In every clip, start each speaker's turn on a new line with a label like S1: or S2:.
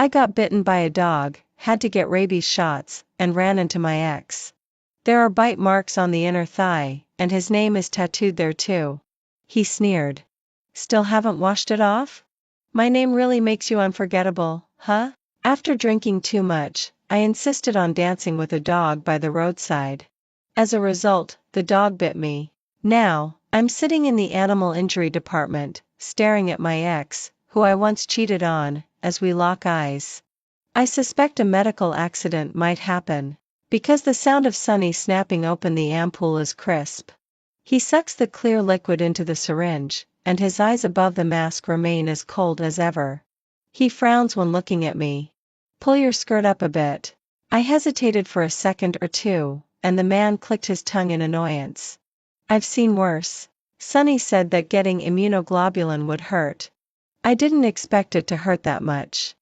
S1: I got bitten by a dog, had to get rabies shots, and ran into my ex. There are bite marks on the inner thigh, and his name is tattooed there too. He sneered. Still haven't washed it off? My name really makes you unforgettable, huh? After drinking too much, I insisted on dancing with a dog by the roadside. As a result, the dog bit me. Now, I'm sitting in the animal injury department, staring at my ex, who I once cheated on, as we lock eyes. I suspect a medical accident might happen, because the sound of Sonny snapping open the ampoule is crisp. He sucks the clear liquid into the syringe, and his eyes above the mask remain as cold as ever. He frowns when looking at me. Pull your skirt up a bit. I hesitated for a second or two, and the man clicked his tongue in annoyance. I've seen worse. Sonny said that getting immunoglobulin would hurt. I didn't expect it to hurt that much.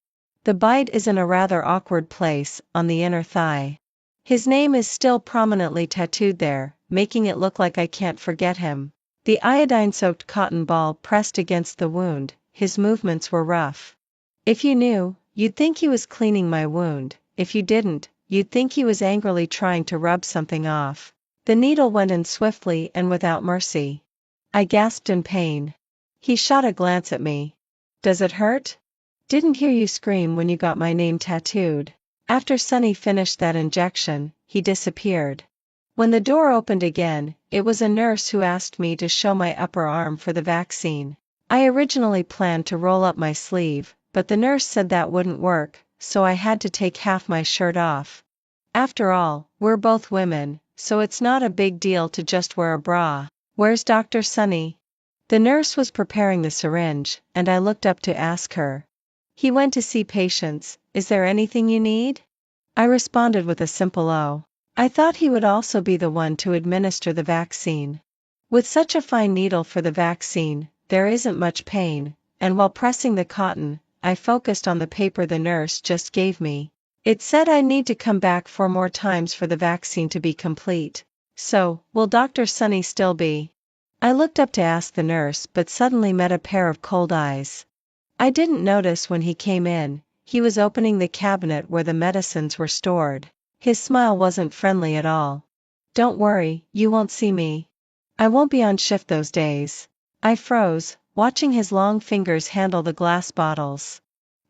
S1: The bite is in a rather awkward place, on the inner thigh. His name is still prominently tattooed there, making it look like I can't forget him. The iodine-soaked cotton ball pressed against the wound, his movements were rough. If you knew, you'd think he was cleaning my wound. If you didn't, you'd think he was angrily trying to rub something off. The needle went in swiftly and without mercy. I gasped in pain. He shot a glance at me. Does it hurt? Didn't hear you scream when you got my name tattooed. After Sonny finished that injection, he disappeared. When the door opened again, it was a nurse who asked me to show my upper arm for the vaccine. I originally planned to roll up my sleeve, but the nurse said that wouldn't work, so I had to take half my shirt off. After all, we're both women, so it's not a big deal to just wear a bra. Where's Dr. Sonny? The nurse was preparing the syringe, and I looked up to ask her. He went to see patients. Is there anything you need? I responded with a simple "oh." I thought he would also be the one to administer the vaccine. With such a fine needle for the vaccine, there isn't much pain, and while pressing the cotton, I focused on the paper the nurse just gave me. It said I need to come back 4 more times for the vaccine to be complete. So, will Dr. Sonny still be? I looked up to ask the nurse but suddenly met a pair of cold eyes. I didn't notice when he came in. He was opening the cabinet where the medicines were stored. His smile wasn't friendly at all. Don't worry, you won't see me. I won't be on shift those days. I froze, watching his long fingers handle the glass bottles.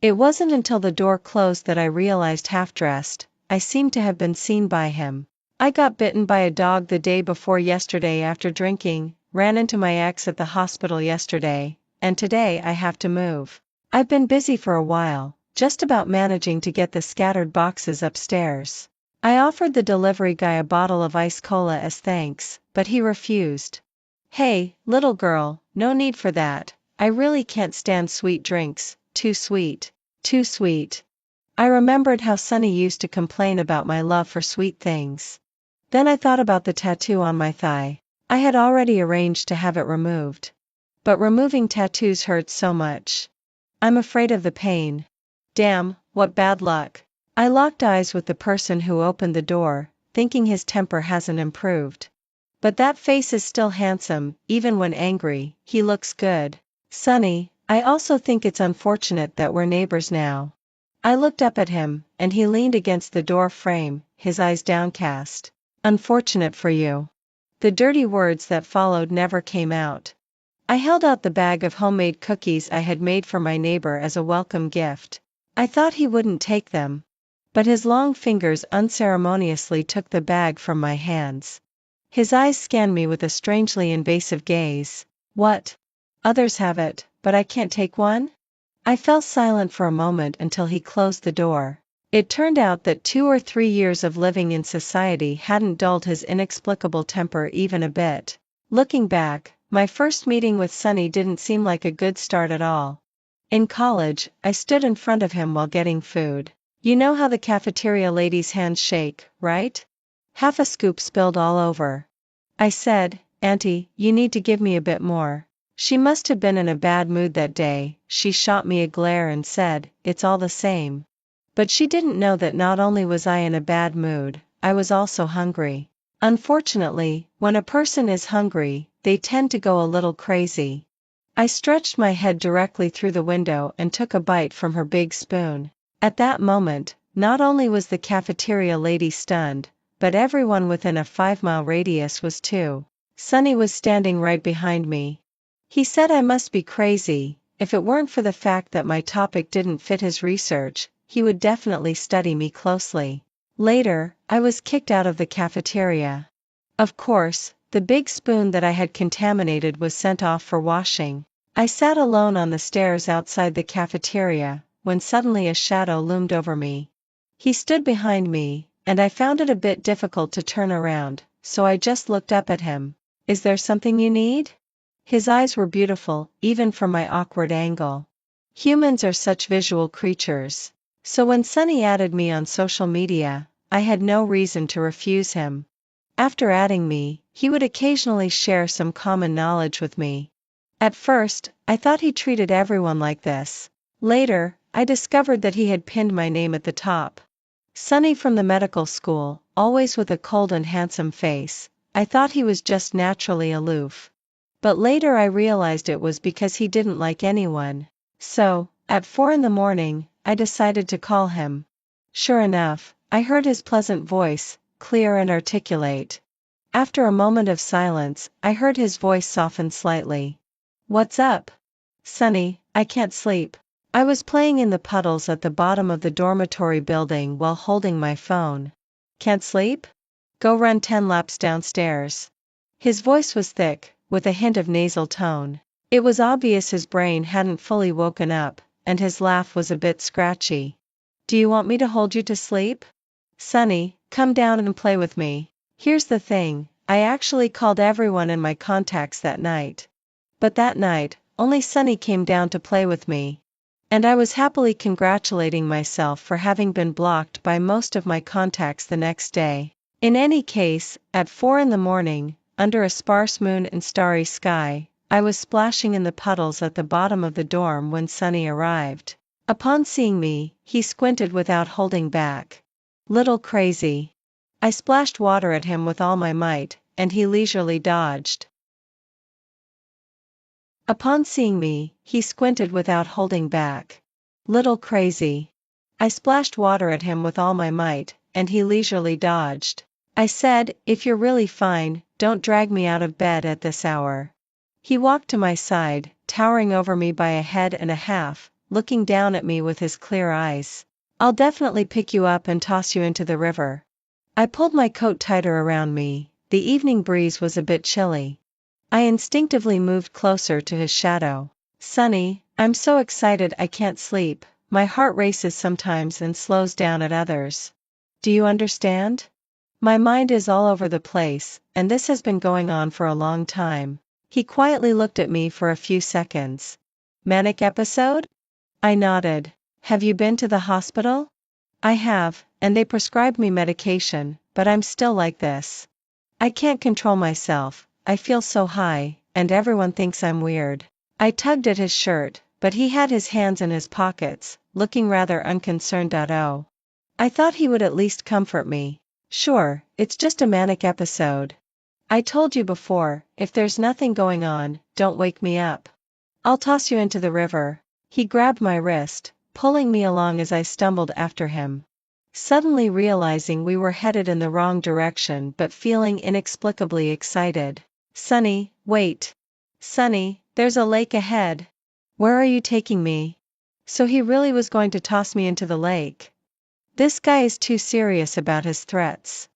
S1: It wasn't until the door closed that I realized, half-dressed, I seemed to have been seen by him. I got bitten by a dog the day before yesterday after drinking, ran into my ex at the hospital yesterday, and today I have to move. I've been busy for a while, just about managing to get the scattered boxes upstairs. I offered the delivery guy a bottle of ice cola as thanks, but he refused. Hey, little girl, no need for that. I really can't stand sweet drinks, too sweet, too sweet. I remembered how Sonny used to complain about my love for sweet things. Then I thought about the tattoo on my thigh. I had already arranged to have it removed. But removing tattoos hurts so much. I'm afraid of the pain. Damn, what bad luck. I locked eyes with the person who opened the door, thinking his temper hasn't improved. But that face is still handsome, even when angry. He looks good. Sonny, I also think it's unfortunate that we're neighbors now. I looked up at him, and he leaned against the door frame, his eyes downcast. Unfortunate for you. The dirty words that followed never came out. I held out the bag of homemade cookies I had made for my neighbor as a welcome gift. I thought he wouldn't take them. But his long fingers unceremoniously took the bag from my hands. His eyes scanned me with a strangely invasive gaze. What? Others have it, but I can't take one? I fell silent for a moment until he closed the door. It turned out that 2 or 3 years of living in society hadn't dulled his inexplicable temper even a bit. Looking back, my first meeting with Sonny didn't seem like a good start at all. In college, I stood in front of him while getting food. You know how the cafeteria ladies' hands shake, right? Half a scoop spilled all over. I said, "Auntie, you need to give me a bit more." She must have been in a bad mood that day. She shot me a glare and said, "It's all the same." But she didn't know that not only was I in a bad mood, I was also hungry. Unfortunately, when a person is hungry, they tend to go a little crazy. I stretched my head directly through the window and took a bite from her big spoon. At that moment, not only was the cafeteria lady stunned, but everyone within a 5-mile radius was too. Sonny was standing right behind me. He said I must be crazy. If it weren't for the fact that my topic didn't fit his research, he would definitely study me closely. Later, I was kicked out of the cafeteria. Of course, the big spoon that I had contaminated was sent off for washing. I sat alone on the stairs outside the cafeteria, when suddenly a shadow loomed over me. He stood behind me, and I found it a bit difficult to turn around, so I just looked up at him. "Is there something you need?" His eyes were beautiful, even from my awkward angle. Humans are such visual creatures. So when Sonny added me on social media, I had no reason to refuse him. After adding me, he would occasionally share some common knowledge with me. At first, I thought he treated everyone like this. Later, I discovered that he had pinned my name at the top. Sonny from the medical school, always with a cold and handsome face. I thought he was just naturally aloof. But later I realized it was because he didn't like anyone. So, at 4 in the morning, I decided to call him. Sure enough, I heard his pleasant voice, clear and articulate. After a moment of silence, I heard his voice soften slightly. "What's up?" "Sonny, I can't sleep." I was playing in the puddles at the bottom of the dormitory building while holding my phone. "Can't sleep? Go run 10 laps downstairs." His voice was thick, with a hint of nasal tone. It was obvious his brain hadn't fully woken up, and his laugh was a bit scratchy. "Do you want me to hold you to sleep?" "Sonny, come down and play with me." Here's the thing, I actually called everyone in my contacts that night. But that night, only Sonny came down to play with me. And I was happily congratulating myself for having been blocked by most of my contacts the next day. In any case, at 4 in the morning, under a sparse moon and starry sky, I was splashing in the puddles at the bottom of the dorm when Sonny arrived. Upon seeing me, he squinted without holding back. Little crazy. I splashed water at him with all my might, and he leisurely dodged. Upon seeing me, he squinted without holding back. Little crazy. I splashed water at him with all my might, and he leisurely dodged. I said, "If you're really fine, don't drag me out of bed at this hour." He walked to my side, towering over me by a head and a half, looking down at me with his clear eyes. "I'll definitely pick you up and toss you into the river." I pulled my coat tighter around me. The evening breeze was a bit chilly. I instinctively moved closer to his shadow. "Sonny, I'm so excited I can't sleep. My heart races sometimes and slows down at others. Do you understand? My mind is all over the place, and this has been going on for a long time." He quietly looked at me for a few seconds. "Manic episode?" I nodded. "Have you been to the hospital?" "I have, and they prescribed me medication, but I'm still like this. I can't control myself, I feel so high, and everyone thinks I'm weird." I tugged at his shirt, but he had his hands in his pockets, looking rather unconcerned. "Oh. I thought he would at least comfort me." "Sure, it's just a manic episode. I told you before, if there's nothing going on, don't wake me up. I'll toss you into the river." He grabbed my wrist, pulling me along as I stumbled after him. Suddenly realizing we were headed in the wrong direction but feeling inexplicably excited. "Sonny, wait. Sonny, there's a lake ahead." "Where are you taking me?" So he really was going to toss me into the lake. This guy is too serious about his threats.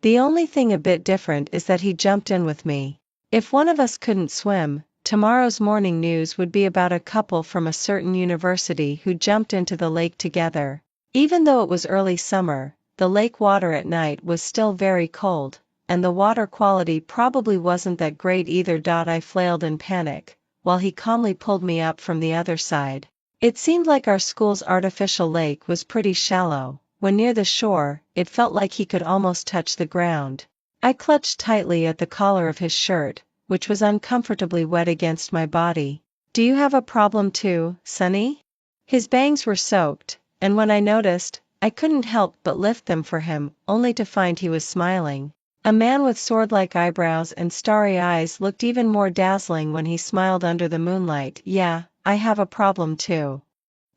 S1: The only thing a bit different is that he jumped in with me. If one of us couldn't swim, tomorrow's morning news would be about a couple from a certain university who jumped into the lake together. Even though it was early summer, the lake water at night was still very cold, and the water quality probably wasn't that great either. I flailed in panic, while he calmly pulled me up from the other side. It seemed like our school's artificial lake was pretty shallow. When near the shore, it felt like he could almost touch the ground. I clutched tightly at the collar of his shirt, which was uncomfortably wet against my body. "Do you have a problem too, Sonny?" His bangs were soaked, and when I noticed, I couldn't help but lift them for him, only to find he was smiling. A man with sword-like eyebrows and starry eyes looked even more dazzling when he smiled under the moonlight. "Yeah, I have a problem too."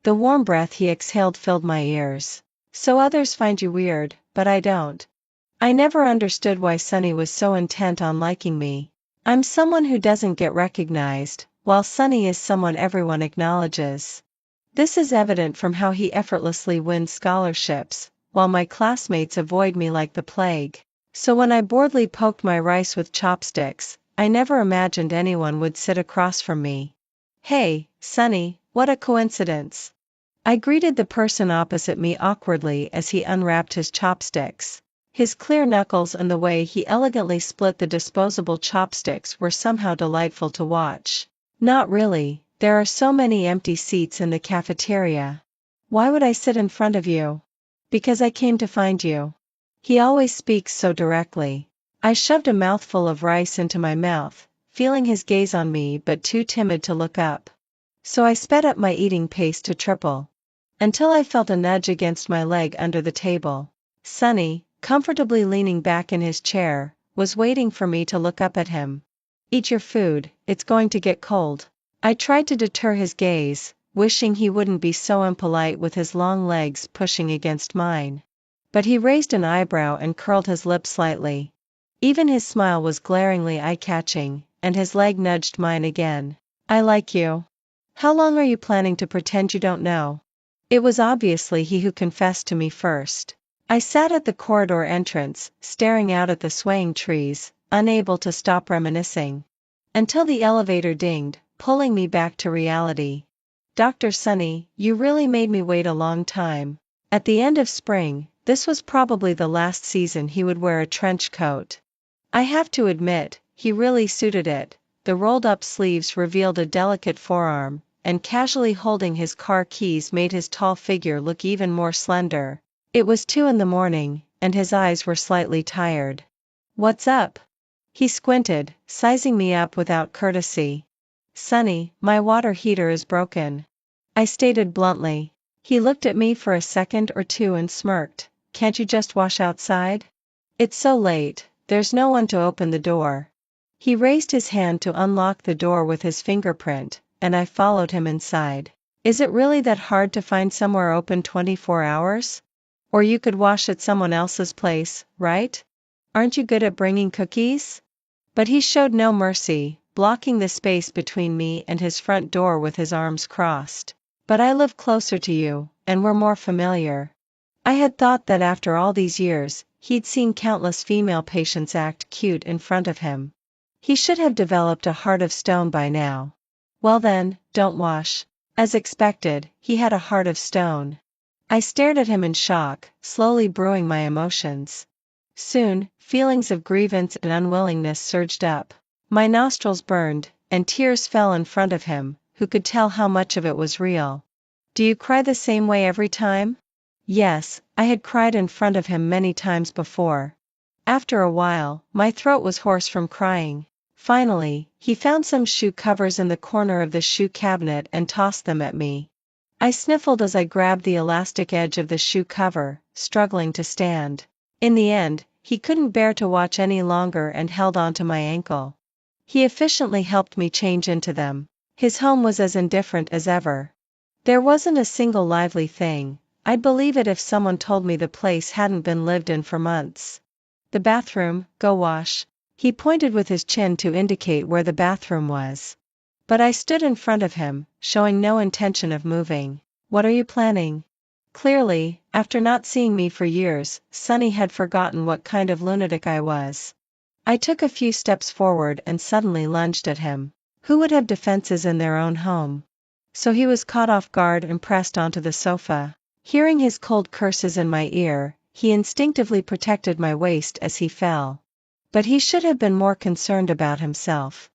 S1: The warm breath he exhaled filled my ears. So others find you weird, but I don't. I never understood why Sunny was so intent on liking me. I'm someone who doesn't get recognized, while Sunny is someone everyone acknowledges. This is evident from how he effortlessly wins scholarships, while my classmates avoid me like the plague. So when I boredly poked my rice with chopsticks, I never imagined anyone would sit across from me. Hey, Sunny, what a coincidence. I greeted the person opposite me awkwardly as he unwrapped his chopsticks. His clear knuckles and the way he elegantly split the disposable chopsticks were somehow delightful to watch. Not really, there are so many empty seats in the cafeteria. Why would I sit in front of you? Because I came to find you. He always speaks so directly. I shoved a mouthful of rice into my mouth, feeling his gaze on me but too timid to look up. So I sped up my eating pace to triple. Until I felt a nudge against my leg under the table. Sunny, comfortably leaning back in his chair, was waiting for me to look up at him. Eat your food, it's going to get cold. I tried to deter his gaze, wishing he wouldn't be so impolite with his long legs pushing against mine. But he raised an eyebrow and curled his lip slightly. Even his smile was glaringly eye-catching, and his leg nudged mine again. I like you. How long are you planning to pretend you don't know? It was obviously he who confessed to me first. I sat at the corridor entrance, staring out at the swaying trees, unable to stop reminiscing. Until the elevator dinged, pulling me back to reality. Dr. Sunny, you really made me wait a long time. At the end of spring, this was probably the last season he would wear a trench coat. I have to admit, he really suited it. The rolled-up sleeves revealed a delicate forearm, and casually holding his car keys made his tall figure look even more slender. It was 2 a.m, and his eyes were slightly tired. What's up? He squinted, sizing me up without courtesy. Sunny, my water heater is broken. I stated bluntly. He looked at me for a second or two and smirked. Can't you just wash outside? It's so late, there's no one to open the door. He raised his hand to unlock the door with his fingerprint, and I followed him inside. Is it really that hard to find somewhere open 24 hours? Or you could wash at someone else's place, right? Aren't you good at bringing cookies? But he showed no mercy, blocking the space between me and his front door with his arms crossed. But I live closer to you, and we're more familiar. I had thought that after all these years, he'd seen countless female patients act cute in front of him. He should have developed a heart of stone by now. Well then, don't wash. As expected, he had a heart of stone. I stared at him in shock, slowly brewing my emotions. Soon, feelings of grievance and unwillingness surged up. My nostrils burned, and tears fell in front of him, who could tell how much of it was real. Do you cry the same way every time? Yes, I had cried in front of him many times before. After a while, my throat was hoarse from crying. Finally, he found some shoe covers in the corner of the shoe cabinet and tossed them at me. I sniffled as I grabbed the elastic edge of the shoe cover, struggling to stand. In the end, he couldn't bear to watch any longer and held onto my ankle. He efficiently helped me change into them. His home was as indifferent as ever. There wasn't a single lively thing. I'd believe it if someone told me the place hadn't been lived in for months. The bathroom, go wash. He pointed with his chin to indicate where the bathroom was. But I stood in front of him, showing no intention of moving. What are you planning? Clearly, after not seeing me for years, Sunny had forgotten what kind of lunatic I was. I took a few steps forward and suddenly lunged at him. Who would have defenses in their own home? So he was caught off guard and pressed onto the sofa. Hearing his cold curses in my ear, he instinctively protected my waist as he fell. But he should have been more concerned about himself.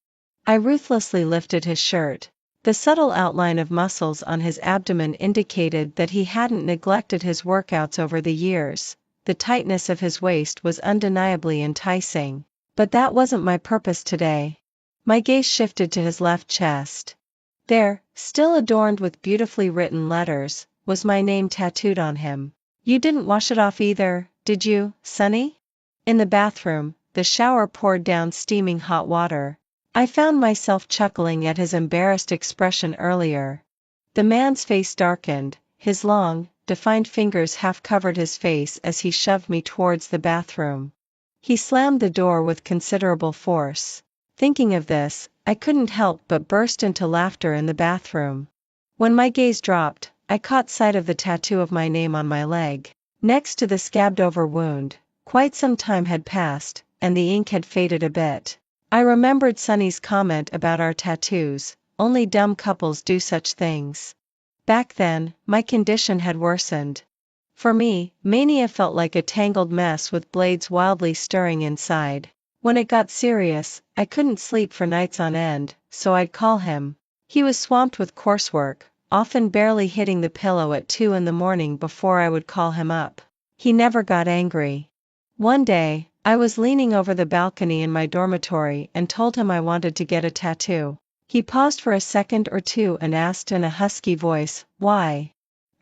S1: I ruthlessly lifted his shirt. The subtle outline of muscles on his abdomen indicated that he hadn't neglected his workouts over the years. The tightness of his waist was undeniably enticing. But that wasn't my purpose today. My gaze shifted to his left chest. There, still adorned with beautifully written letters, was my name tattooed on him. You didn't wash it off either, did you, Sunny? In the bathroom, the shower poured down steaming hot water. I found myself chuckling at his embarrassed expression earlier. The man's face darkened, his long, defined fingers half covered his face as he shoved me towards the bathroom. He slammed the door with considerable force. Thinking of this, I couldn't help but burst into laughter in the bathroom. When my gaze dropped, I caught sight of the tattoo of my name on my leg. Next to the scabbed-over wound, quite some time had passed, and the ink had faded a bit. I remembered Sunny's comment about our tattoos, only dumb couples do such things. Back then, my condition had worsened. For me, mania felt like a tangled mess with blades wildly stirring inside. When it got serious, I couldn't sleep for nights on end, so I'd call him. He was swamped with coursework, often barely hitting the pillow at 2 in the morning before I would call him up. He never got angry. One day, I was leaning over the balcony in my dormitory and told him I wanted to get a tattoo. He paused for a second or two and asked in a husky voice, "Why?"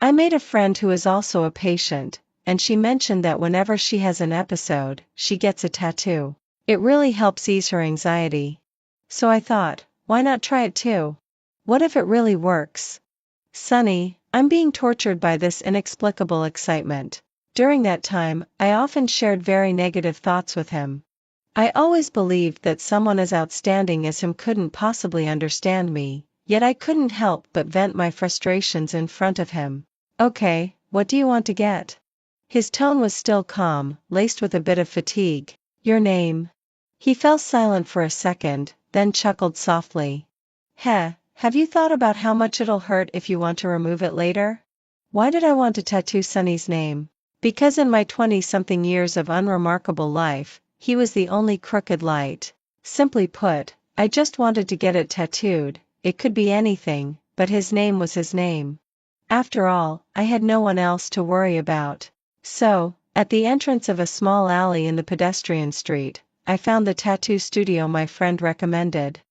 S1: I made a friend who is also a patient, and she mentioned that whenever she has an episode, she gets a tattoo. It really helps ease her anxiety. So I thought, why not try it too? What if it really works? Sunny, I'm being tortured by this inexplicable excitement. During that time, I often shared very negative thoughts with him. I always believed that someone as outstanding as him couldn't possibly understand me, yet I couldn't help but vent my frustrations in front of him. "Okay, what do you want to get?" His tone was still calm, laced with a bit of fatigue. "Your name." He fell silent for a second, then chuckled softly. Have you thought about how much it'll hurt if you want to remove it later?" Why did I want to tattoo Sunny's name? Because in my 20-something years of unremarkable life, he was the only crooked light. Simply put, I just wanted to get it tattooed. It could be anything, but his name was his name. After all, I had no one else to worry about. So, at the entrance of a small alley in the pedestrian street, I found the tattoo studio my friend recommended.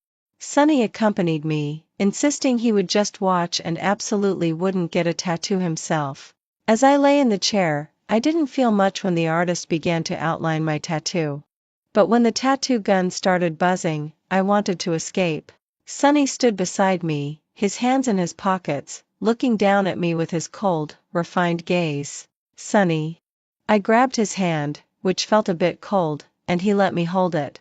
S1: Sunny accompanied me, insisting he would just watch and absolutely wouldn't get a tattoo himself. As I lay in the chair, I didn't feel much when the artist began to outline my tattoo. But when the tattoo gun started buzzing, I wanted to escape. Sunny stood beside me, his hands in his pockets, looking down at me with his cold, refined gaze. "Sunny." I grabbed his hand, which felt a bit cold, and he let me hold it.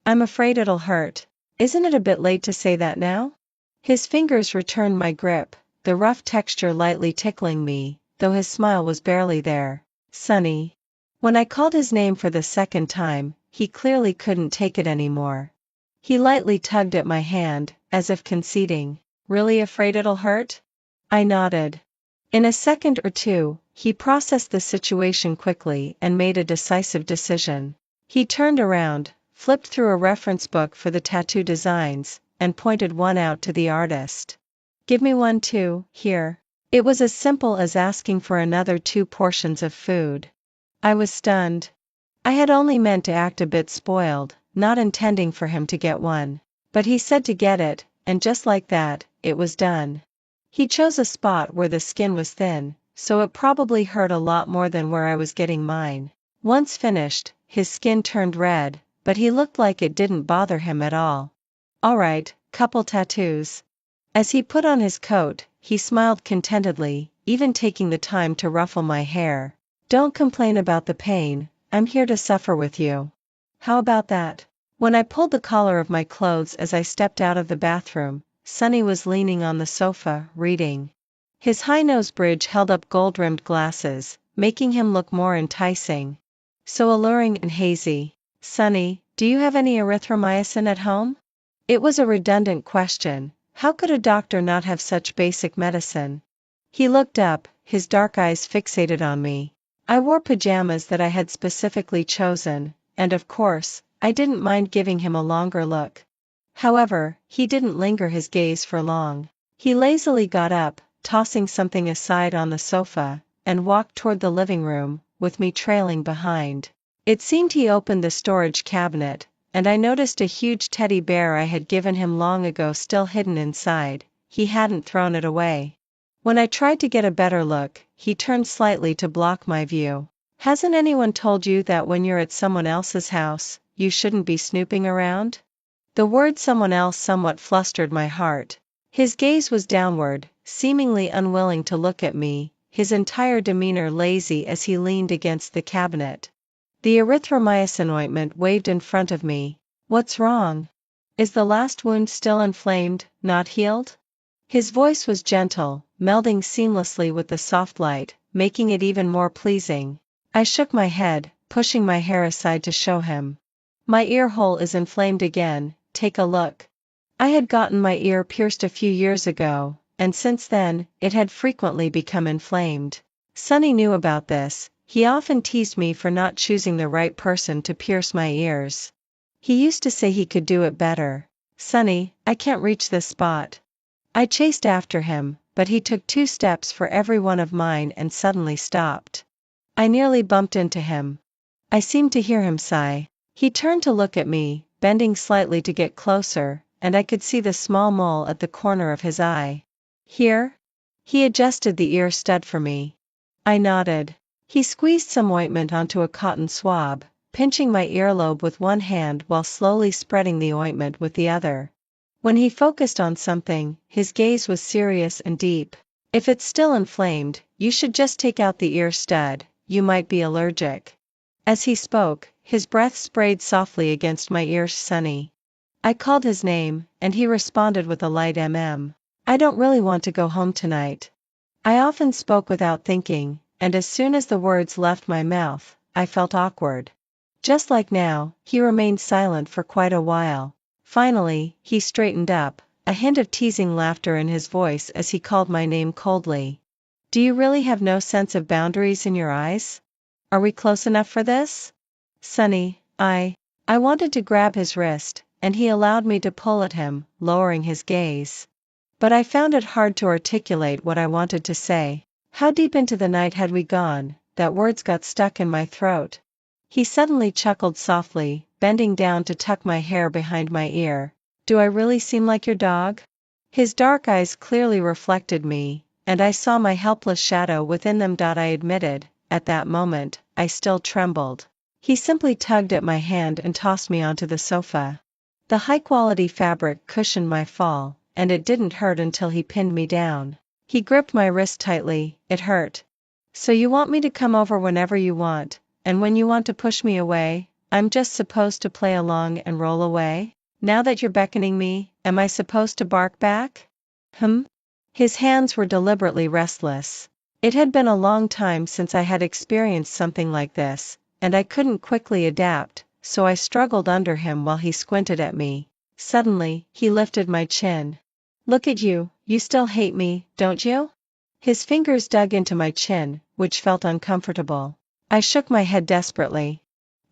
S1: "I'm afraid it'll hurt." "Isn't it a bit late to say that now?" His fingers returned my grip, the rough texture lightly tickling me, though his smile was barely there. "Sunny." When I called his name for the second time, he clearly couldn't take it anymore. He lightly tugged at my hand, as if conceding. "Really afraid it'll hurt?" I nodded. In a second or two, he processed the situation quickly and made a decisive decision. He turned around, flipped through a reference book for the tattoo designs, and pointed one out to the artist. "Give me one too, here." It was as simple as asking for another 2 portions of food. I was stunned. I had only meant to act a bit spoiled, not intending for him to get one. But he said to get it, and just like that, it was done. He chose a spot where the skin was thin, so it probably hurt a lot more than where I was getting mine. Once finished, his skin turned red, but he looked like it didn't bother him at all. "All right, couple tattoos." As he put on his coat, he smiled contentedly, even taking the time to ruffle my hair. "Don't complain about the pain, I'm here to suffer with you. How about that?" When I pulled the collar of my clothes as I stepped out of the bathroom, Sunny was leaning on the sofa, reading. His high-nose bridge held up gold-rimmed glasses, making him look more enticing. So alluring and hazy. "Sunny, do you have any erythromycin at home?" It was a redundant question. How could a doctor not have such basic medicine? He looked up, his dark eyes fixated on me. I wore pajamas that I had specifically chosen, and of course, I didn't mind giving him a longer look. However, he didn't linger his gaze for long. He lazily got up, tossing something aside on the sofa, and walked toward the living room, with me trailing behind. It seemed he opened the storage cabinet, and I noticed a huge teddy bear I had given him long ago still hidden inside. He hadn't thrown it away. When I tried to get a better look, he turned slightly to block my view. "Hasn't anyone told you that when you're at someone else's house, you shouldn't be snooping around?" The word "someone else" somewhat flustered my heart. His gaze was downward, seemingly unwilling to look at me, his entire demeanor lazy as he leaned against the cabinet. The erythromycin ointment waved in front of me. What's wrong? Is the last wound still inflamed, not healed? His voice was gentle, melding seamlessly with the soft light, making it even more pleasing. I shook my head, pushing my hair aside to show him. My ear hole is inflamed again, take a look. I had gotten my ear pierced a few years ago, and since then, it had frequently become inflamed. Sonny knew about this. He often teased me for not choosing the right person to pierce my ears. He used to say he could do it better. Sonny, I can't reach this spot. I chased after him, but he took 2 steps for every one of mine and suddenly stopped. I nearly bumped into him. I seemed to hear him sigh. He turned to look at me, bending slightly to get closer, and I could see the small mole at the corner of his eye. Here? He adjusted the ear stud for me. I nodded. He squeezed some ointment onto a cotton swab, pinching my earlobe with one hand while slowly spreading the ointment with the other. When he focused on something, his gaze was serious and deep. If it's still inflamed, you should just take out the ear stud, you might be allergic. As he spoke, his breath sprayed softly against my ears. Sonny. I called his name, and he responded with a light mm. I don't really want to go home tonight. I often spoke without thinking, and as soon as the words left my mouth, I felt awkward. Just like now, he remained silent for quite a while. Finally, he straightened up, a hint of teasing laughter in his voice as he called my name coldly. Do you really have no sense of boundaries in your eyes? Are we close enough for this? Sonny, I wanted to grab his wrist, and he allowed me to pull at him, lowering his gaze. But I found it hard to articulate what I wanted to say. How deep into the night had we gone, that words got stuck in my throat? He suddenly chuckled softly, bending down to tuck my hair behind my ear. Do I really seem like your dog? His dark eyes clearly reflected me, and I saw my helpless shadow within them. I admitted, at that moment, I still trembled. He simply tugged at my hand and tossed me onto the sofa. The high-quality fabric cushioned my fall, and it didn't hurt until he pinned me down. He gripped my wrist tightly. It hurt. So you want me to come over whenever you want, and when you want to push me away, I'm just supposed to play along and roll away? Now that you're beckoning me, am I supposed to bark back? His hands were deliberately restless. It had been a long time since I had experienced something like this, and I couldn't quickly adapt, so I struggled under him while he squinted at me. Suddenly, he lifted my chin. Look at you, you still hate me, don't you? His fingers dug into my chin, which felt uncomfortable. I shook my head desperately.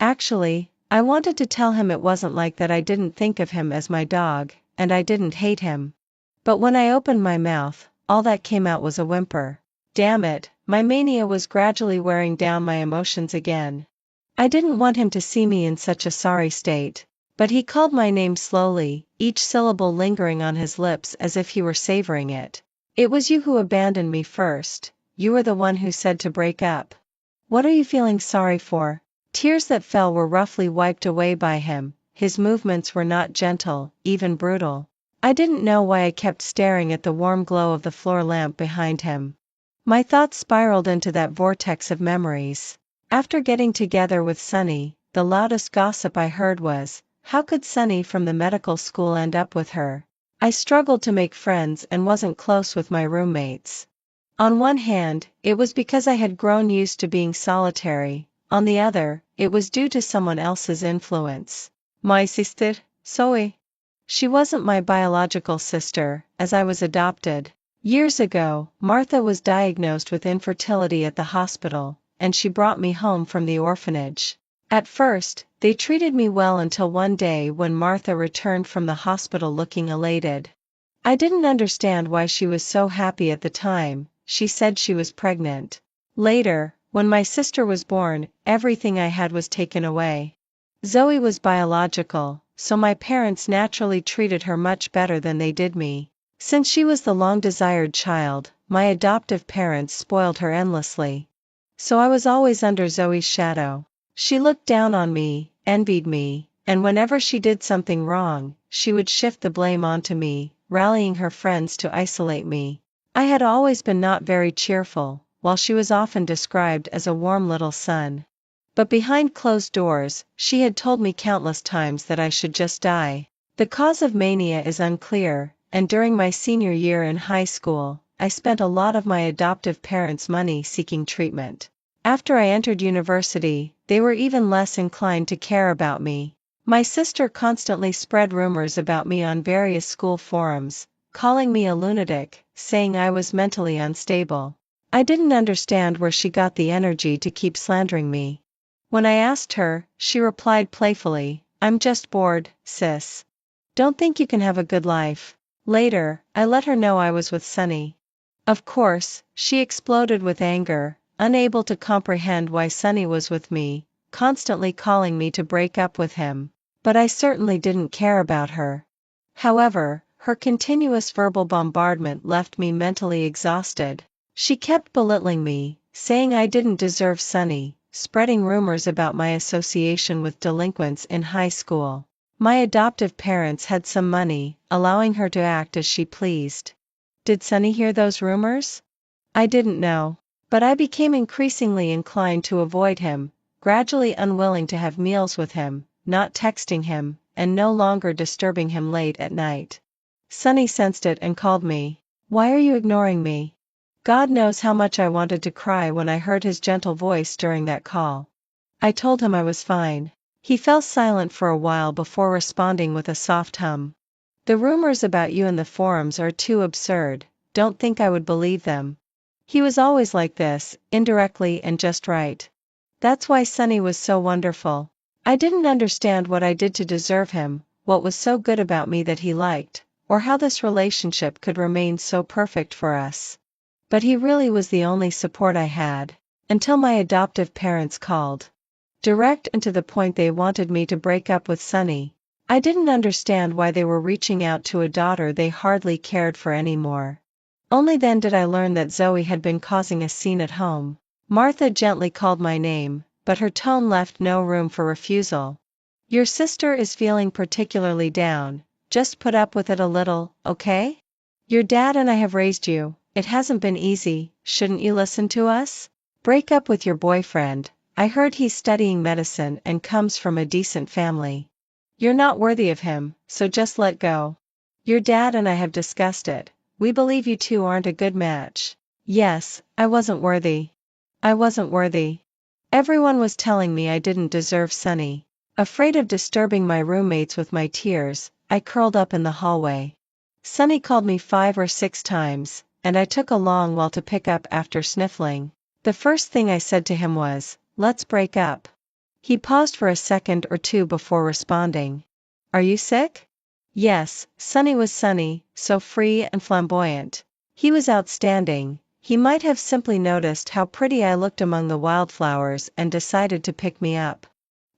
S1: Actually, I wanted to tell him it wasn't like that. I didn't think of him as my dog, and I didn't hate him. But when I opened my mouth, all that came out was a whimper. Damn it, my mania was gradually wearing down my emotions again. I didn't want him to see me in such a sorry state. But he called my name slowly, each syllable lingering on his lips as if he were savoring it. It was you who abandoned me first. You were the one who said to break up. What are you feeling sorry for? Tears that fell were roughly wiped away by him. His movements were not gentle, even brutal. I didn't know why I kept staring at the warm glow of the floor lamp behind him. My thoughts spiraled into that vortex of memories. After getting together with Sonny, the loudest gossip I heard was, how could Sonny from the medical school end up with her? I struggled to make friends and wasn't close with my roommates. On one hand, it was because I had grown used to being solitary. On the other, it was due to someone else's influence. My sister, Zoe. She wasn't my biological sister, as I was adopted. Years ago, Martha was diagnosed with infertility at the hospital, and she brought me home from the orphanage. At first, they treated me well until one day when Martha returned from the hospital looking elated. I didn't understand why she was so happy at the time. She said she was pregnant. Later, when my sister was born, everything I had was taken away. Zoe was biological, so my parents naturally treated her much better than they did me. Since she was the long-desired child, my adoptive parents spoiled her endlessly. So I was always under Zoe's shadow. She looked down on me, envied me, and whenever she did something wrong, she would shift the blame onto me, rallying her friends to isolate me. I had always been not very cheerful, while she was often described as a warm little sun. But behind closed doors, she had told me countless times that I should just die. The cause of mania is unclear, and during my senior year in high school, I spent a lot of my adoptive parents' money seeking treatment. After I entered university, they were even less inclined to care about me. My sister constantly spread rumors about me on various school forums, calling me a lunatic, saying I was mentally unstable. I didn't understand where she got the energy to keep slandering me. When I asked her, she replied playfully, "I'm just bored, sis. Don't think you can have a good life." Later, I let her know I was with Sunny. Of course, she exploded with anger, unable to comprehend why Sunny was with me, constantly calling me to break up with him. But I certainly didn't care about her. However, her continuous verbal bombardment left me mentally exhausted. She kept belittling me, saying I didn't deserve Sunny, spreading rumors about my association with delinquents in high school. My adoptive parents had some money, allowing her to act as she pleased. Did Sunny hear those rumors? I didn't know. But I became increasingly inclined to avoid him, gradually unwilling to have meals with him, not texting him, and no longer disturbing him late at night. Sunny sensed it and called me. "Why are you ignoring me?" God knows how much I wanted to cry when I heard his gentle voice during that call. I told him I was fine. He fell silent for a while before responding with a soft hum. "The rumors about you in the forums are too absurd, don't think I would believe them." He was always like this, indirectly and just right. That's why Sunny was so wonderful. I didn't understand what I did to deserve him, what was so good about me that he liked, or how this relationship could remain so perfect for us. But he really was the only support I had, until my adoptive parents called. Direct and to the point, they wanted me to break up with Sunny. I didn't understand why they were reaching out to a daughter they hardly cared for anymore. Only then did I learn that Zoe had been causing a scene at home. Martha gently called my name, but her tone left no room for refusal. "Your sister is feeling particularly down, just put up with it a little, okay? Your dad and I have raised you, it hasn't been easy, shouldn't you listen to us? Break up with your boyfriend. I heard he's studying medicine and comes from a decent family. You're not worthy of him, so just let go. Your dad and I have discussed it, we believe you two aren't a good match." Yes, I wasn't worthy. I wasn't worthy. Everyone was telling me I didn't deserve Sunny. Afraid of disturbing my roommates with my tears, I curled up in the hallway. Sunny called me 5 or 6 times, and I took a long while to pick up after sniffling. The first thing I said to him was, "Let's break up." He paused for a second or two before responding. "Are you sick?" Yes, Sunny was Sunny, so free and flamboyant. He was outstanding. He might have simply noticed how pretty I looked among the wildflowers and decided to pick me up.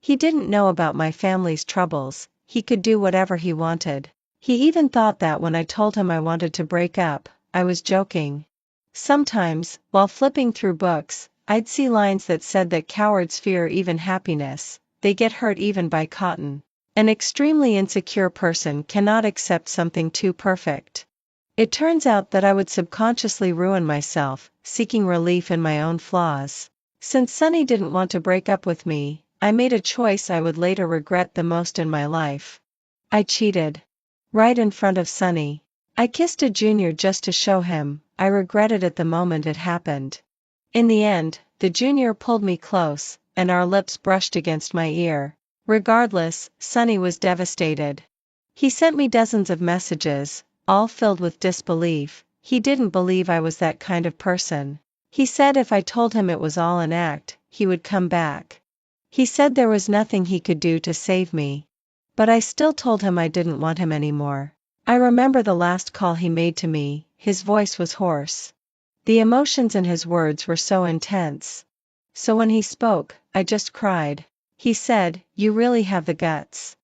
S1: He didn't know about my family's troubles, he could do whatever he wanted. He even thought that when I told him I wanted to break up, I was joking. Sometimes, while flipping through books, I'd see lines that said that cowards fear even happiness, they get hurt even by cotton. An extremely insecure person cannot accept something too perfect. It turns out that I would subconsciously ruin myself, seeking relief in my own flaws. Since Sunny didn't want to break up with me, I made a choice I would later regret the most in my life. I cheated. Right in front of Sunny. I kissed a junior just to show him, I regretted it the moment it happened. In the end, the junior pulled me close, and our lips brushed against my ear. Regardless, Sunny was devastated. He sent me dozens of messages, all filled with disbelief. He didn't believe I was that kind of person. He said if I told him it was all an act, he would come back. He said there was nothing he could do to save me. But I still told him I didn't want him anymore. I remember the last call he made to me, his voice was hoarse. The emotions in his words were so intense. So when he spoke, I just cried. He said, "You really have the guts."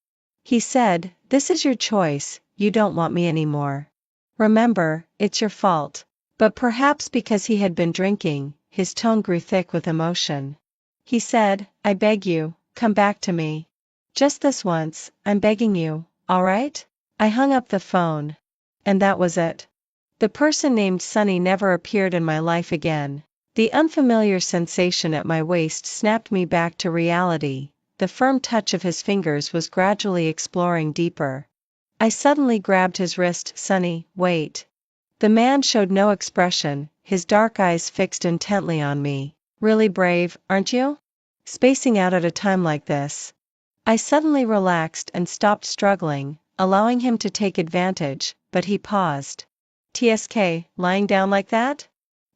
S1: He said, "This is your choice, you don't want me anymore. Remember, it's your fault." But perhaps because he had been drinking, his tone grew thick with emotion. He said, "I beg you, come back to me. Just this once, I'm begging you, alright?" I hung up the phone. And that was it. The person named Sunny never appeared in my life again. The unfamiliar sensation at my waist snapped me back to reality. The firm touch of his fingers was gradually exploring deeper. I suddenly grabbed his wrist. Sunny, wait. The man showed no expression, his dark eyes fixed intently on me. Really brave, aren't you? Spacing out at a time like this. I suddenly relaxed and stopped struggling, allowing him to take advantage, but he paused. TSK, lying down like that?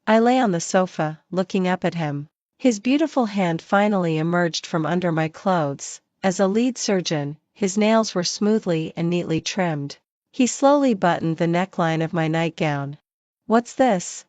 S1: I lay on the sofa, looking up at him. His beautiful hand finally emerged from under my clothes. As a lead surgeon, his nails were smoothly and neatly trimmed. He slowly buttoned the neckline of my nightgown. What's this?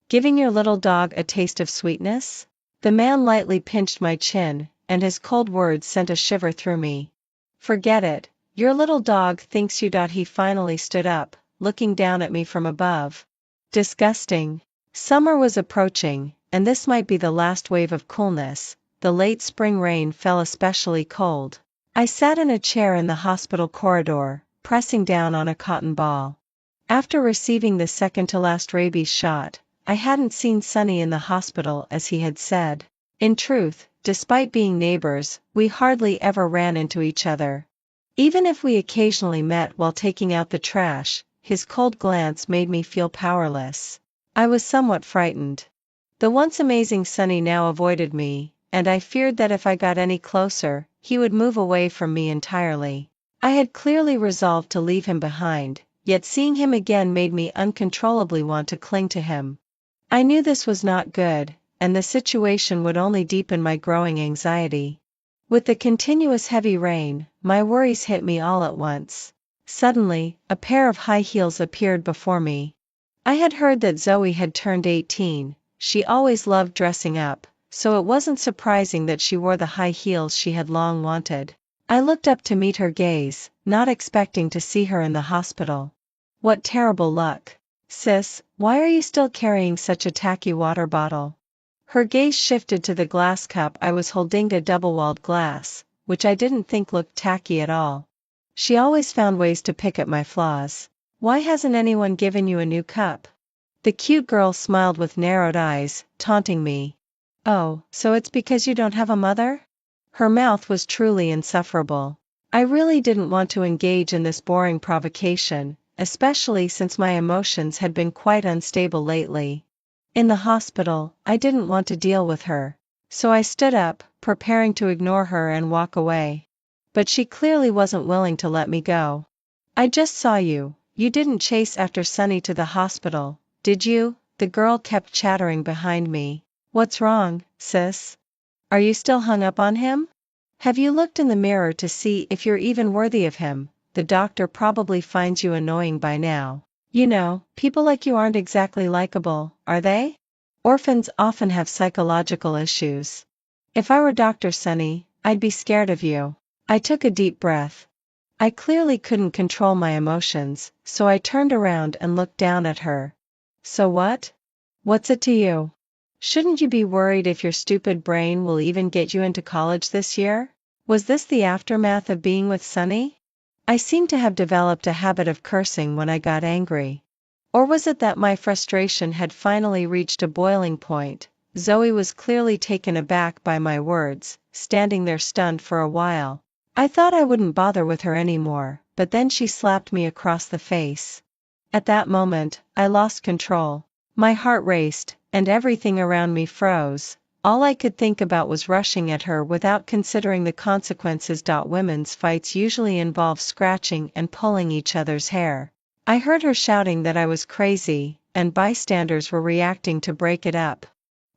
S1: Giving your little dog a taste of sweetness? The man lightly pinched my chin, and his cold words sent a shiver through me. Forget it, your little dog thinks you. He finally stood up, looking down at me from above. Disgusting. Summer was approaching, and this might be the last wave of coolness. The late spring rain fell especially cold. I sat in a chair in the hospital corridor, pressing down on a cotton ball. After receiving the second-to-last rabies shot, I hadn't seen Sunny in the hospital as he had said. In truth, despite being neighbors, we hardly ever ran into each other. Even if we occasionally met while taking out the trash, his cold glance made me feel powerless. I was somewhat frightened. The once amazing Sunny now avoided me, and I feared that if I got any closer, he would move away from me entirely. I had clearly resolved to leave him behind, yet seeing him again made me uncontrollably want to cling to him. I knew this was not good, and the situation would only deepen my growing anxiety. With the continuous heavy rain, my worries hit me all at once. Suddenly, a pair of high heels appeared before me. I had heard that Zoe had turned 18, she always loved dressing up, so it wasn't surprising that she wore the high heels she had long wanted. I looked up to meet her gaze, not expecting to see her in the hospital. What terrible luck. Sis, why are you still carrying such a tacky water bottle? Her gaze shifted to the glass cup I was holding, a double-walled glass, which I didn't think looked tacky at all. She always found ways to pick at my flaws. Why hasn't anyone given you a new cup? The cute girl smiled with narrowed eyes, taunting me. Oh, so it's because you don't have a mother? Her mouth was truly insufferable. I really didn't want to engage in this boring provocation, especially since my emotions had been quite unstable lately. In the hospital, I didn't want to deal with her. So I stood up, preparing to ignore her and walk away. But she clearly wasn't willing to let me go. I just saw you. You didn't chase after Sunny to the hospital, did you? The girl kept chattering behind me. What's wrong, sis? Are you still hung up on him? Have you looked in the mirror to see if you're even worthy of him? The doctor probably finds you annoying by now. You know, people like you aren't exactly likable, are they? Orphans often have psychological issues. If I were Dr. Sunny, I'd be scared of you. I took a deep breath. I clearly couldn't control my emotions, so I turned around and looked down at her. So what? What's it to you? Shouldn't you be worried if your stupid brain will even get you into college this year? Was this the aftermath of being with Sunny? I seemed to have developed a habit of cursing when I got angry. Or was it that my frustration had finally reached a boiling point? Zoe was clearly taken aback by my words, standing there stunned for a while. I thought I wouldn't bother with her anymore, but then she slapped me across the face. At that moment, I lost control. My heart raced, and everything around me froze. All I could think about was rushing at her without considering the consequences. Women's fights usually involve scratching and pulling each other's hair. I heard her shouting that I was crazy, and bystanders were reacting to break it up.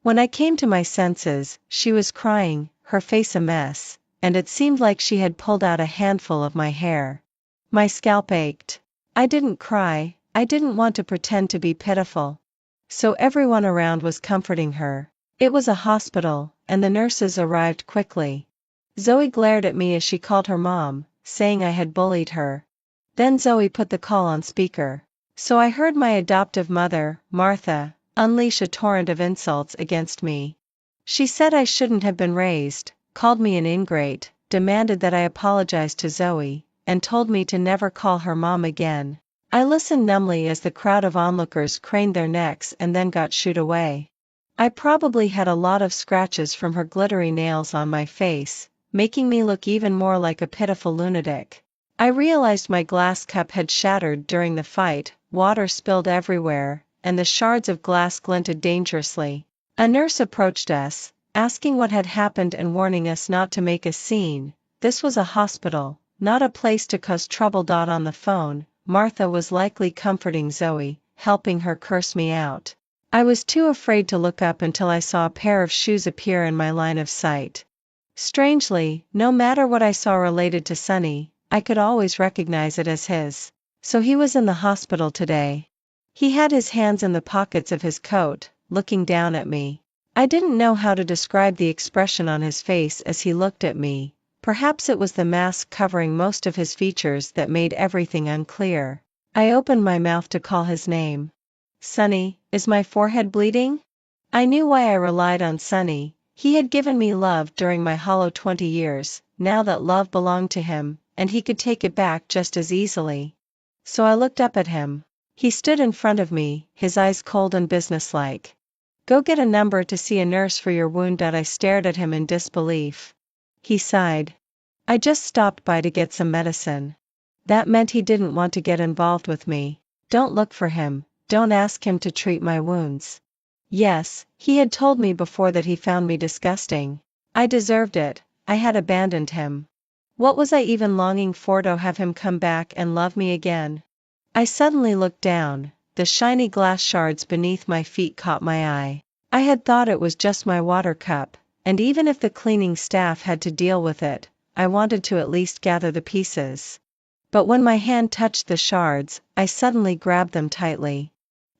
S1: When I came to my senses, she was crying, her face a mess, and it seemed like she had pulled out a handful of my hair. My scalp ached. I didn't cry, I didn't want to pretend to be pitiful. So everyone around was comforting her. It was a hospital, and the nurses arrived quickly. Zoe glared at me as she called her mom, saying I had bullied her. Then Zoe put the call on speaker. So I heard my adoptive mother, Martha, unleash a torrent of insults against me. She said I shouldn't have been raised, called me an ingrate, demanded that I apologize to Zoe, and told me to never call her mom again. I listened numbly as the crowd of onlookers craned their necks and then got shooed away. I probably had a lot of scratches from her glittery nails on my face, making me look even more like a pitiful lunatic. I realized my glass cup had shattered during the fight, water spilled everywhere, and the shards of glass glinted dangerously. A nurse approached us, asking what had happened and warning us not to make a scene. This was a hospital, not a place to cause trouble. On the phone, Martha was likely comforting Zoe, helping her curse me out. I was too afraid to look up until I saw a pair of shoes appear in my line of sight. Strangely, no matter what I saw related to Sonny, I could always recognize it as his. So he was in the hospital today. He had his hands in the pockets of his coat, looking down at me. I didn't know how to describe the expression on his face as he looked at me. Perhaps it was the mask covering most of his features that made everything unclear. I opened my mouth to call his name. Sonny, is my forehead bleeding? I knew why I relied on Sonny. He had given me love during my hollow 20 years, now that love belonged to him, and he could take it back just as easily. So I looked up at him. He stood in front of me, his eyes cold and businesslike. Go get a number to see a nurse for your wound. I stared at him in disbelief. He sighed. I just stopped by to get some medicine. That meant he didn't want to get involved with me. Don't look for him. Don't ask him to treat my wounds. Yes, he had told me before that he found me disgusting. I deserved it. I had abandoned him. What was I even longing for? To have him come back and love me again? I suddenly looked down. The shiny glass shards beneath my feet caught my eye. I had thought it was just my water cup, and even if the cleaning staff had to deal with it, I wanted to at least gather the pieces. But when my hand touched the shards, I suddenly grabbed them tightly.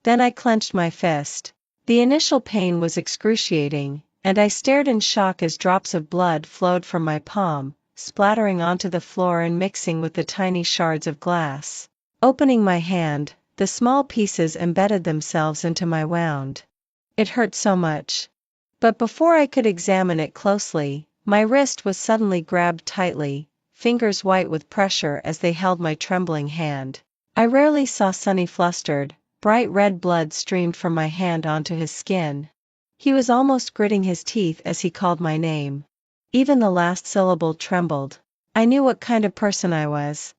S1: Then I clenched my fist. The initial pain was excruciating, and I stared in shock as drops of blood flowed from my palm, splattering onto the floor and mixing with the tiny shards of glass. Opening my hand, the small pieces embedded themselves into my wound. It hurt so much. But before I could examine it closely, my wrist was suddenly grabbed tightly, fingers white with pressure as they held my trembling hand. I rarely saw Sonny flustered. Bright red blood streamed from my hand onto his skin. He was almost gritting his teeth as he called my name. Even the last syllable trembled. I knew what kind of person I was.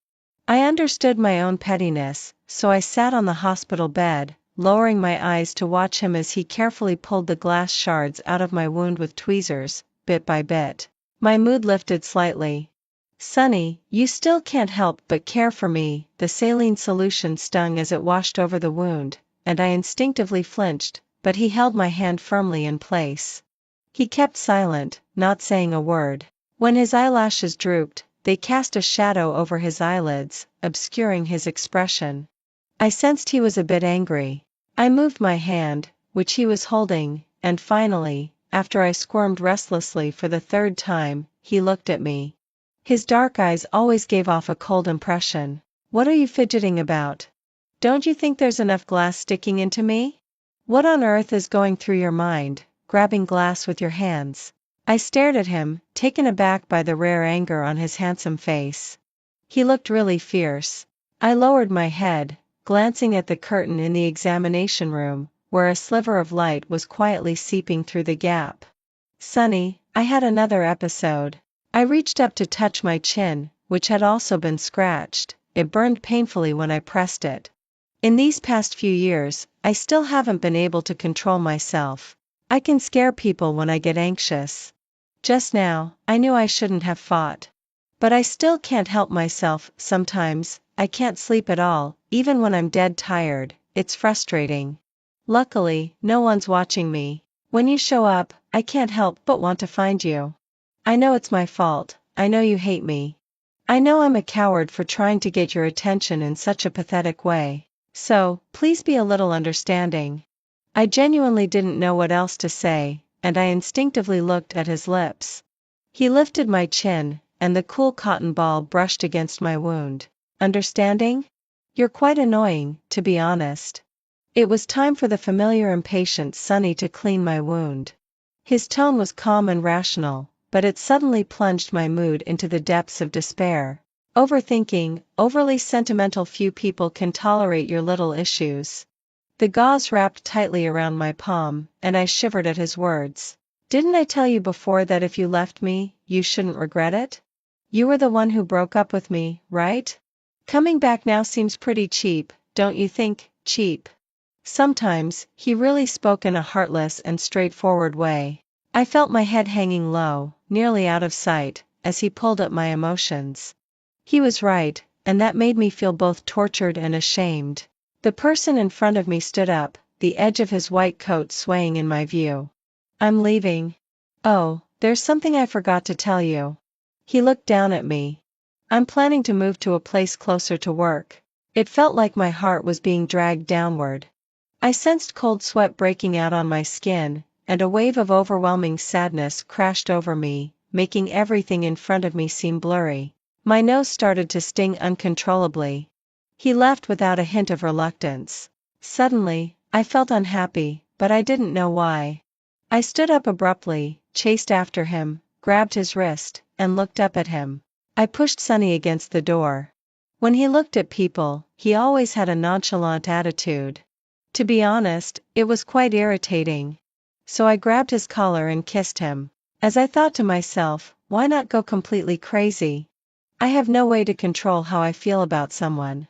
S1: I understood my own pettiness, so I sat on the hospital bed, lowering my eyes to watch him as he carefully pulled the glass shards out of my wound with tweezers, bit by bit. My mood lifted slightly. Sonny, you still can't help but care for me. The saline solution stung as it washed over the wound, and I instinctively flinched, but he held my hand firmly in place. He kept silent, not saying a word. When his eyelashes drooped, they cast a shadow over his eyelids, obscuring his expression. I sensed he was a bit angry. I moved my hand, which he was holding, and finally, after I squirmed restlessly for the third time, he looked at me. His dark eyes always gave off a cold impression. What are you fidgeting about? Don't you think there's enough glass sticking into me? What on earth is going through your mind, grabbing glass with your hands? I stared at him, taken aback by the rare anger on his handsome face. He looked really fierce. I lowered my head, glancing at the curtain in the examination room, where a sliver of light was quietly seeping through the gap. Sonny, I had another episode. I reached up to touch my chin, which had also been scratched. It burned painfully when I pressed it. In these past few years, I still haven't been able to control myself. I can scare people when I get anxious. Just now, I knew I shouldn't have fought. But I still can't help myself. Sometimes, I can't sleep at all, even when I'm dead tired. It's frustrating. Luckily, no one's watching me. When you show up, I can't help but want to find you. I know it's my fault. I know you hate me. I know I'm a coward for trying to get your attention in such a pathetic way. So, please be a little understanding. I genuinely didn't know what else to say, and I instinctively looked at his lips. He lifted my chin, and the cool cotton ball brushed against my wound. Understanding? You're quite annoying, to be honest. It was time for the familiar impatient Sonny to clean my wound. His tone was calm and rational, but it suddenly plunged my mood into the depths of despair. Overthinking, overly sentimental. Few people can tolerate your little issues. The gauze wrapped tightly around my palm, and I shivered at his words. Didn't I tell you before that if you left me, you shouldn't regret it? You were the one who broke up with me, right? Coming back now seems pretty cheap, don't you think? Cheap. Sometimes, he really spoke in a heartless and straightforward way. I felt my head hanging low, nearly out of sight, as he pulled at my emotions. He was right, and that made me feel both tortured and ashamed. The person in front of me stood up, the edge of his white coat swaying in my view. I'm leaving. Oh, there's something I forgot to tell you. He looked down at me. I'm planning to move to a place closer to work. It felt like my heart was being dragged downward. I sensed cold sweat breaking out on my skin, and a wave of overwhelming sadness crashed over me, making everything in front of me seem blurry. My nose started to sting uncontrollably. He left without a hint of reluctance. Suddenly, I felt unhappy, but I didn't know why. I stood up abruptly, chased after him, grabbed his wrist, and looked up at him. I pushed Sunny against the door. When he looked at people, he always had a nonchalant attitude. To be honest, it was quite irritating. So I grabbed his collar and kissed him. As I thought to myself, why not go completely crazy? I have no way to control how I feel about someone.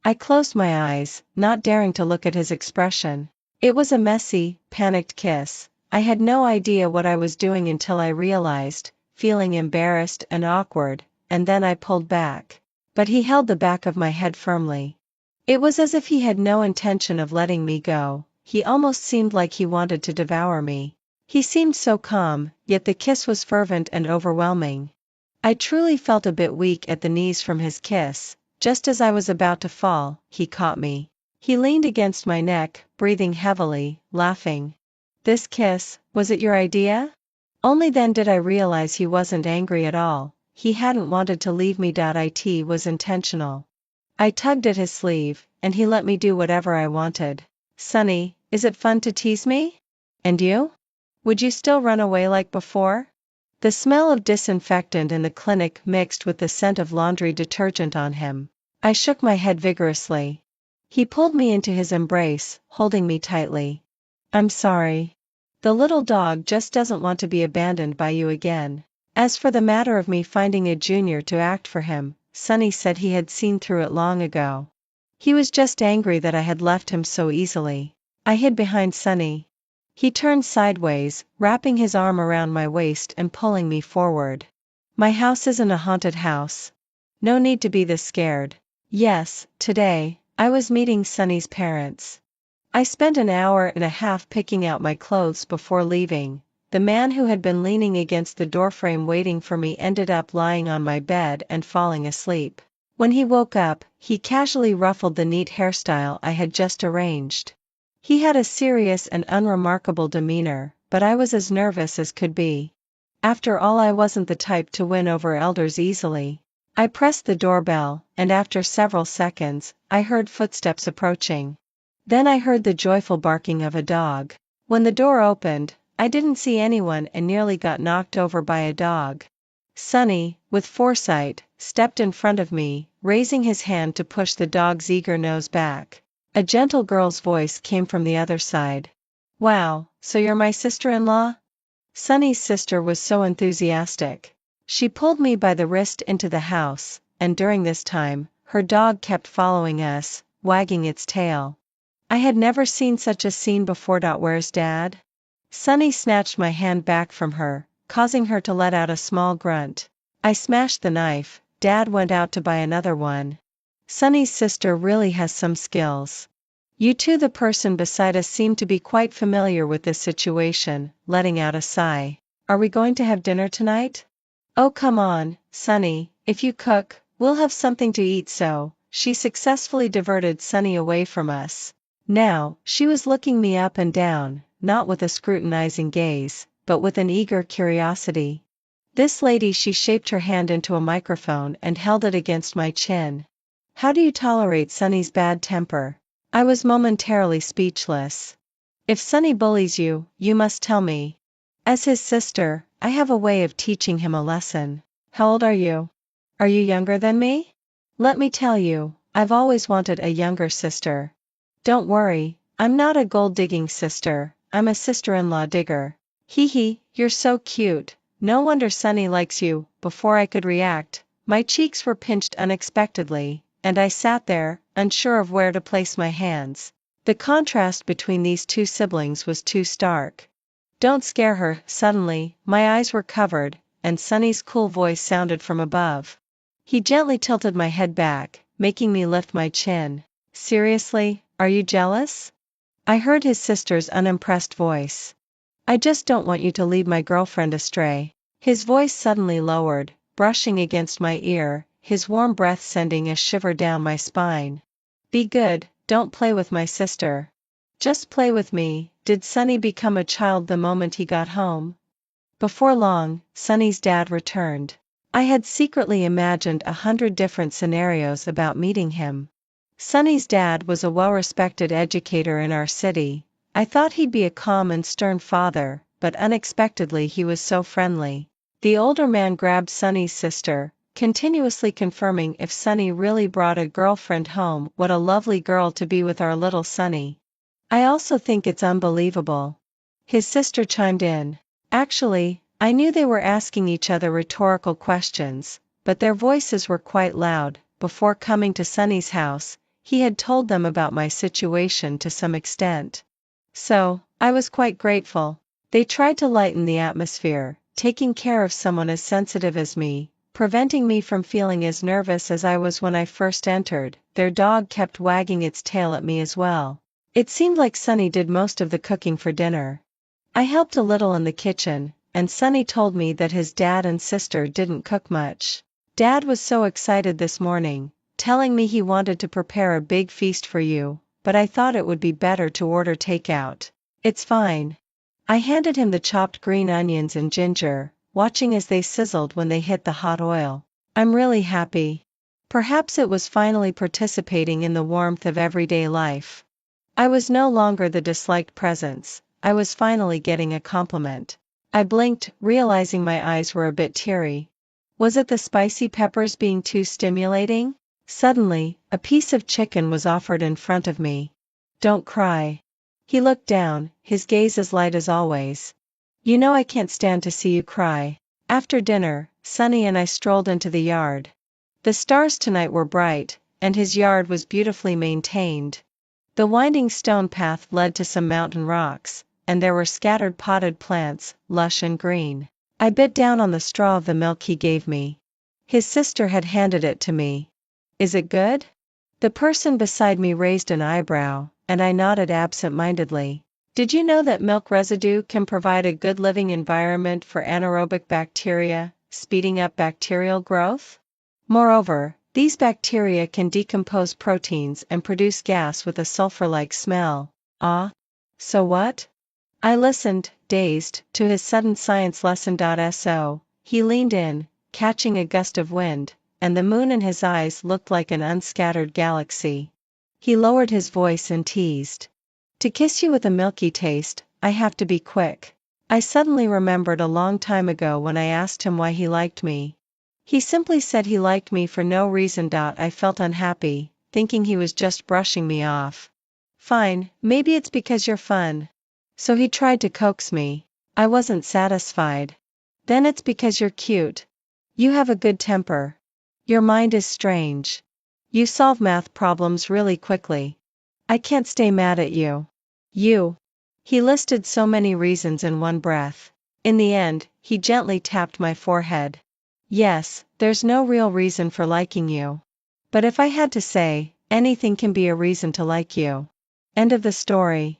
S1: I closed my eyes, not daring to look at his expression. It was a messy, panicked kiss. I had no idea what I was doing until I realized, feeling embarrassed and awkward, and then I pulled back. But he held the back of my head firmly. It was as if he had no intention of letting me go. He almost seemed like he wanted to devour me. He seemed so calm, yet the kiss was fervent and overwhelming. I truly felt a bit weak at the knees from his kiss. Just as I was about to fall, he caught me. He leaned against my neck, breathing heavily, laughing. This kiss, was it your idea? Only then did I realize he wasn't angry at all. He hadn't wanted to leave me. It was intentional. I tugged at his sleeve, and he let me do whatever I wanted. Sunny, is it fun to tease me? And you? Would you still run away like before? The smell of disinfectant in the clinic mixed with the scent of laundry detergent on him. I shook my head vigorously. He pulled me into his embrace, holding me tightly. I'm sorry. The little dog just doesn't want to be abandoned by you again. As for the matter of me finding a junior to act for him, Sunny said he had seen through it long ago. He was just angry that I had left him so easily. I hid behind Sunny. He turned sideways, wrapping his arm around my waist and pulling me forward. My house isn't a haunted house. No need to be this scared. Yes, today, I was meeting Sunny's parents. I spent an hour and a half picking out my clothes before leaving. The man who had been leaning against the doorframe waiting for me ended up lying on my bed and falling asleep. When he woke up, he casually ruffled the neat hairstyle I had just arranged. He had a serious and unremarkable demeanor, but I was as nervous as could be. After all, I wasn't the type to win over elders easily. I pressed the doorbell, and after several seconds, I heard footsteps approaching. Then I heard the joyful barking of a dog. When the door opened, I didn't see anyone and nearly got knocked over by a dog. Sunny, with foresight, stepped in front of me, raising his hand to push the dog's eager nose back. A gentle girl's voice came from the other side. Wow, so you're my sister-in-law? Sunny's sister was so enthusiastic. She pulled me by the wrist into the house, and during this time, her dog kept following us, wagging its tail. I had never seen such a scene before. Where's Dad? Sunny snatched my hand back from her, causing her to let out a small grunt. I smashed the knife. Dad went out to buy another one. Sunny's sister really has some skills. You two, the person beside us, seemed to be quite familiar with this situation, letting out a sigh. Are we going to have dinner tonight? Oh, come on, Sunny, if you cook, we'll have something to eat. So, she successfully diverted Sunny away from us. Now, she was looking me up and down, not with a scrutinizing gaze, but with an eager curiosity. This lady, she shaped her hand into a microphone and held it against my chin. How do you tolerate Sunny's bad temper? I was momentarily speechless. If Sunny bullies you, you must tell me. As his sister, I have a way of teaching him a lesson. How old are you? Are you younger than me? Let me tell you, I've always wanted a younger sister. Don't worry, I'm not a gold-digging sister, I'm a sister-in-law digger. Hee hee, you're so cute, no wonder Sunny likes you. Before I could react, my cheeks were pinched unexpectedly, and I sat there, unsure of where to place my hands. The contrast between these two siblings was too stark. Don't scare her. Suddenly, my eyes were covered, and Sunny's cool voice sounded from above. He gently tilted my head back, making me lift my chin. Seriously, are you jealous? I heard his sister's unimpressed voice. I just don't want you to lead my girlfriend astray. His voice suddenly lowered, brushing against my ear, his warm breath sending a shiver down my spine. Be good, don't play with my sister. Just play with me. Did Sunny become a child the moment he got home? Before long, Sunny's dad returned. I had secretly imagined 100 different scenarios about meeting him. Sunny's dad was a well-respected educator in our city. I thought he'd be a calm and stern father, but unexpectedly he was so friendly. The older man grabbed Sunny's sister, continuously confirming if Sunny really brought a girlfriend home. What a lovely girl to be with our little Sunny. I also think it's unbelievable. His sister chimed in. Actually, I knew they were asking each other rhetorical questions, but their voices were quite loud. Before coming to Sunny's house, he had told them about my situation to some extent. So, I was quite grateful. They tried to lighten the atmosphere, taking care of someone as sensitive as me, preventing me from feeling as nervous as I was when I first entered. Their dog kept wagging its tail at me as well. It seemed like Sunny did most of the cooking for dinner. I helped a little in the kitchen, and Sunny told me that his dad and sister didn't cook much. Dad was so excited this morning, telling me he wanted to prepare a big feast for you, but I thought it would be better to order takeout. It's fine. I handed him the chopped green onions and ginger, watching as they sizzled when they hit the hot oil. I'm really happy. Perhaps it was finally participating in the warmth of everyday life. I was no longer the disliked presence. I was finally getting a compliment. I blinked, realizing my eyes were a bit teary. Was it the spicy peppers being too stimulating? Suddenly, a piece of chicken was offered in front of me. Don't cry. He looked down, his gaze as light as always. You know I can't stand to see you cry. After dinner, Sunny and I strolled into the yard. The stars tonight were bright, and his yard was beautifully maintained. The winding stone path led to some mountain rocks, and there were scattered potted plants, lush and green. I bit down on the straw of the milk he gave me. His sister had handed it to me. Is it good? The person beside me raised an eyebrow, and I nodded absent-mindedly. Did you know that milk residue can provide a good living environment for anaerobic bacteria, speeding up bacterial growth? Moreover, these bacteria can decompose proteins and produce gas with a sulfur-like smell. Ah? So what? I listened, dazed, to his sudden science lesson. So, he leaned in, catching a gust of wind, and the moon in his eyes looked like an unscattered galaxy. He lowered his voice and teased. To kiss you with a milky taste, I have to be quick. I suddenly remembered a long time ago when I asked him why he liked me. He simply said he liked me for no reason. I felt unhappy, thinking he was just brushing me off. Fine, maybe it's because you're fun. So he tried to coax me. I wasn't satisfied. Then it's because you're cute. You have a good temper. Your mind is strange. You solve math problems really quickly. I can't stay mad at you. You. He listed so many reasons in one breath. In the end, he gently tapped my forehead. Yes, there's no real reason for liking you. But if I had to say, anything can be a reason to like you. End of the story.